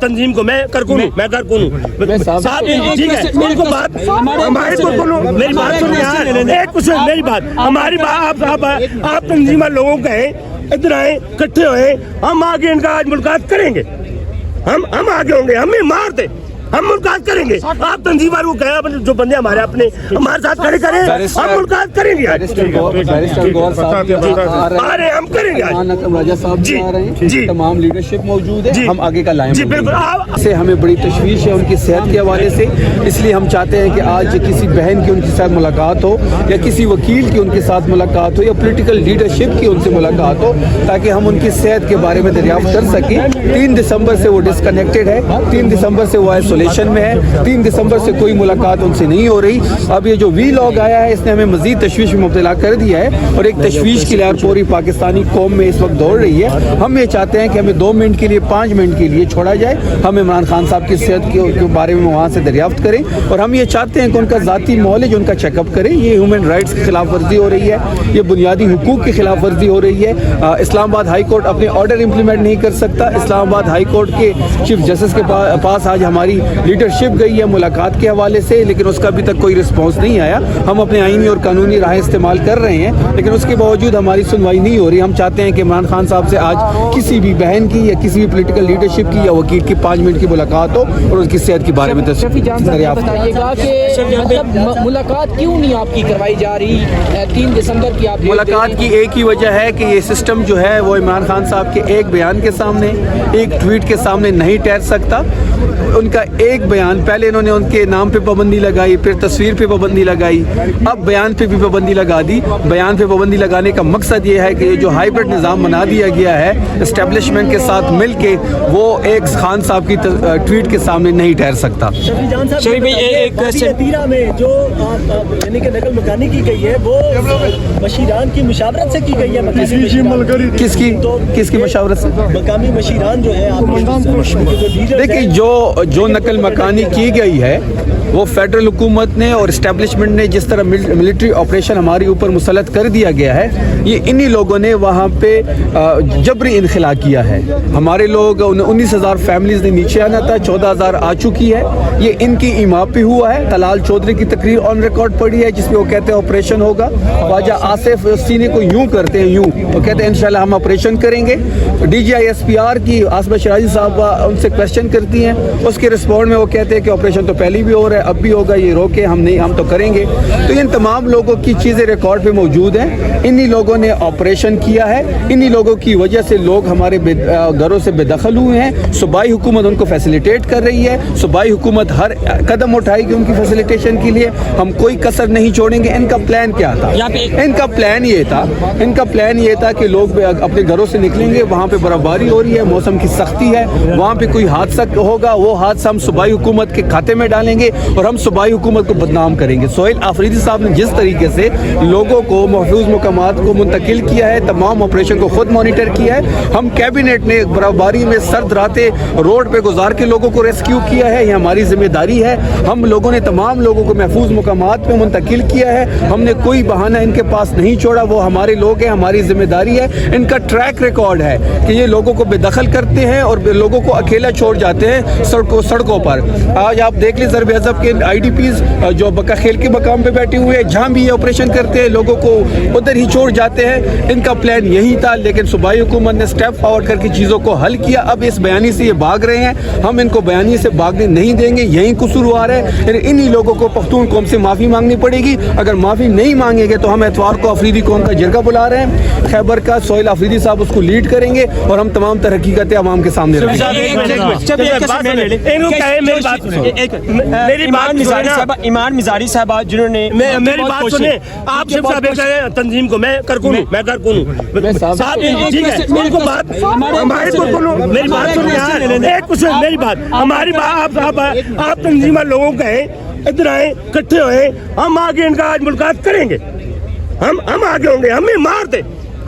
تنظیم کو میں کارکن ہوں، میں کارکن ہوں صاحب، ٹھیک ہے ان کو بات ہمارے کو میری بات سنیں یار، ایک کچھ میری بات ہماری بات آپ تنظیمہ لوگوں کا ہے، ادھر آئے اکٹھے ہوئے، ہم آگے ان کا آج ملاقات کریں گے، ہم آگے ہوں گے، ہمیں مار دے ہم ملاقات کریں گے، آپ تنظیمہ کو کہا جو بندے ہمارے اپنے ہمارے ساتھ کھڑے کریں ہم ملاقات کریں گے، ہم کریں گے راجہ صاحب جی آ رہے ہیں، جی تمام لیڈرشپ موجود ہے، ہم آگے کا لائیں جی بالکل سے ہمیں بڑی تشویش ہے ان کی صحت کے حوالے سے، اس لیے ہم چاہتے ہیں کہ آج کسی بہن کی ان کے ساتھ ملاقات ہو یا کسی وکیل کی ان کے ساتھ ملاقات ہو یا پولیٹیکل لیڈرشپ کی ان سے ملاقات ہو تاکہ ہم ان کی صحت کے بارے میں دریافت کر سکیں۔ 3 دسمبر سے وہ ڈسکنیکٹڈ ہے، 3 دسمبر سے وہ آئسولیشن میں ہے، 3 دسمبر سے کوئی ملاقات ان سے نہیں ہو رہی۔ اب یہ جو وی لاگ آیا ہے اس نے ہمیں مزید تشویش میں مبتلا کر دیا ہے اور ایک تشویش کی لہر پوری پاکستانی قوم میں اس وقت دوڑ رہی ہے۔ ہم یہ چاہتے ہیں کہ ہمیں 2 منٹ کے لیے 5 منٹ کے لیے چھوڑا جائے، ہم عمران خان صاحب کی صحت کے بارے میں وہاں سے دریافت کریں اور ہم یہ چاہتے ہیں کہ ان کا ذاتی معالج ان کا چیک اپ کریں۔ یہ ہیومن رائٹس کی خلاف ورزی ہو رہی ہے، یہ بنیادی حقوق کی خلاف ورزی ہو رہی ہے۔ اسلام آباد ہائی کورٹ اپنے آرڈر امپلیمنٹ نہیں کر سکتا۔ اسلام آباد ہائی کورٹ کے چیف جسٹس کے پاس آج ہماری لیڈرشپ گئی ہے ملاقات کے حوالے سے، لیکن اس کا ابھی تک کوئی رسپانس نہیں آیا۔ ہم اپنے آئینی اور قانونی راہیں استعمال کر رہے ہیں لیکن اس کے باوجود ہماری سنوائی نہیں ہو رہی۔ ہم چاہتے ہیں کہ عمران خان صاحب سے آج کسی بھی بہن کی یا کسی بھی پولیٹیکل لیڈرشپ کی یا وکیل کی 5 منٹ کی ملاقات ہو اور اس کی صحت کے بارے میں دریافت۔ بتائیے گا کہ مطلب ملاقات کیوں نہیں آپ کی کروائی جا رہی 3 دسمبر کی؟ آپ ملاقات کی ایک ہی وجہ ہے کہ یہ سسٹم جو ہے وہ عمران خان صاحب کے ایک بیان کے سامنے، ایک ٹویٹ کے سامنے نہیں ٹھہر سکتا۔ ان کا ایک بیان، پہلے انہوں نے ان کے نام پہ پابندی لگائی، پھر تصویر پہ پابندی لگائی، اب بیان پہ بھی پابندی لگا دی۔ بیان پہ پابندی لگانے کا مقصد یہ ہے کہ یہ جو ہائیبرڈ نظام بنا دیا گیا ہے اسٹیبلشمنٹ کے ساتھ مل کے، وہ ایک خان صاحب کی ٹویٹ کے سامنے نہیں ٹھہر سکتا۔ شریف بھائی ایک کوسچن میں جو یعنی کہ نقل مکانی کی گئی ہے وہ مشیران کی مشاورت سے کی گئی ہے، کس کی مشاورت سے؟ مقامی مشیران جو ہے دیکھیں جو نقل مکانی کی گئی ہے وہ فیڈرل حکومت نے اور اسٹیبلشمنٹ نے جس طرح ملٹری آپریشن ہمارے اوپر مسلط کر دیا گیا ہے، یہ انہی لوگوں نے وہاں پہ جبری انخلا کیا ہے۔ ہمارے لوگ 19,000 فیملیز نے نیچے آنا تھا، 14,000 آ چکی ہے۔ یہ ان کی ایما پہ ہوا ہے۔ طلال چودھری کی تقریر آن ریکارڈ پڑی ہے جس میں وہ کہتے ہیں آپریشن ہوگا۔ خواجہ آصف سینے کو یوں کرتے ہیں، یوں وہ کہتے ہیں انشاءاللہ ہم آپریشن کریں گے۔ D G I S P R کی آصفہ شرازی صاحب ان سے کویسچن کرتی ہیں، اس کے رسپونڈ میں وہ کہتے ہیں کہ آپریشن تو پہلے بھی ہو رہا ہے، اب بھی ہوگا، یہ روکے ہم نہیں، ہم تو کریں گے۔ تو ان تمام لوگوں کی چیزیں ریکارڈ پہ موجود ہیں۔ انہی لوگوں نے آپریشن کیا ہے، انہی لوگوں کی وجہ سے لوگ ہمارے گھروں سے بے دخل ہوئے ہیں۔ صوبائی حکومت ان کو فیسیلیٹیٹ کر رہی ہے، صوبائی حکومت ہر قدم اٹھائے گی ان کی فیسیلیٹیشن کے لیے، ہم کوئی کسر نہیں چھوڑیں گے۔ ان کا پلان کیا تھا؟ ان کا پلان یہ تھا کہ لوگ اپنے گھروں سے نکلیں گے، وہاں پہ برفباری ہو رہی ہے، موسم کی سختی ہے، وہاں پہ کوئی حادثہ ہوگا، وہ حادثہ ہم صوبائی حکومت کے کھاتے میں ڈالیں گے اور ہم صوبائی حکومت کو بدنام کریں گے۔ سہیل آفریدی صاحب نے جس طریقے سے لوگوں کو محفوظ مقامات کو منتقل کیا ہے، تمام آپریشن کو خود مانیٹر کیا ہے، ہم کیبنٹ نے برفباری میں سرد راتیں روڈ پہ گزار کے لوگوں کو ریسکیو کیا ہے، یہ ہماری ذمہ داری ہے۔ ہم لوگوں نے تمام لوگوں کو محفوظ مقامات پہ منتقل کیا ہے، ہم نے کوئی بہانہ ان کے پاس نہیں چھوڑا، وہ ہمارے لوگ ہیں، ہماری ذمہ داری ہے۔ ان کا ٹریک ریکارڈ ہے کہ یہ لوگوں کو بے دخل کرتے ہیں اور لوگوں کو اکیلا چھوڑ جاتے ہیں سڑکوں پر۔ آج آپ دیکھ لیں ضرب عضب کے آئی ڈی پیز جو بقا خیل کے مقام پہ بیٹھے ہوئے ہیں، جہاں بھی یہ آپریشن کرتے ہیں لوگوں کو ادھر ہی چھوڑ جاتے ہیں۔ ان کا پلان یہی تھا، لیکن صوبائی حکومت نے سٹیپ فارورڈ کر کے چیزوں کو حل کیا۔ اب اس بیانی سے یہ بھاگ رہے ہیں، ہم ان کو بیانی سے بھاگنے نہیں دیں گے، یہی قصور ہے۔ انہی لوگوں کو پختون قوم سے معافی مانگنی پڑے گی، اگر معافی نہیں مانگیں گے تو ہم اتوار کو افریدی قوم کا جرگہ بلا رہے ہیں خیبر کا، سہیل آفریدی صاحب اس کو لیڈ کریں گے اور ہم تمام تر حقیقتیں عوام کے سامنے رکھیں گے۔ ایمان مزاری صاحبہ جنہوں نے میری بات سنیں، آپ صرف تنظیم کو میں کارکن ہوں صاحب، ٹھیک ہے ان کو بات ہمارے کو میری بات سنیں یار، ایک کچھ میری بات ہماری بات آپ تنظیمہ لوگوں کا ہے، ادھر آئے اکٹھے ہوئے، ہم آگے ان کا آج ملاقات کریں گے، ہم آگے ہوں گے، ہمیں مار دے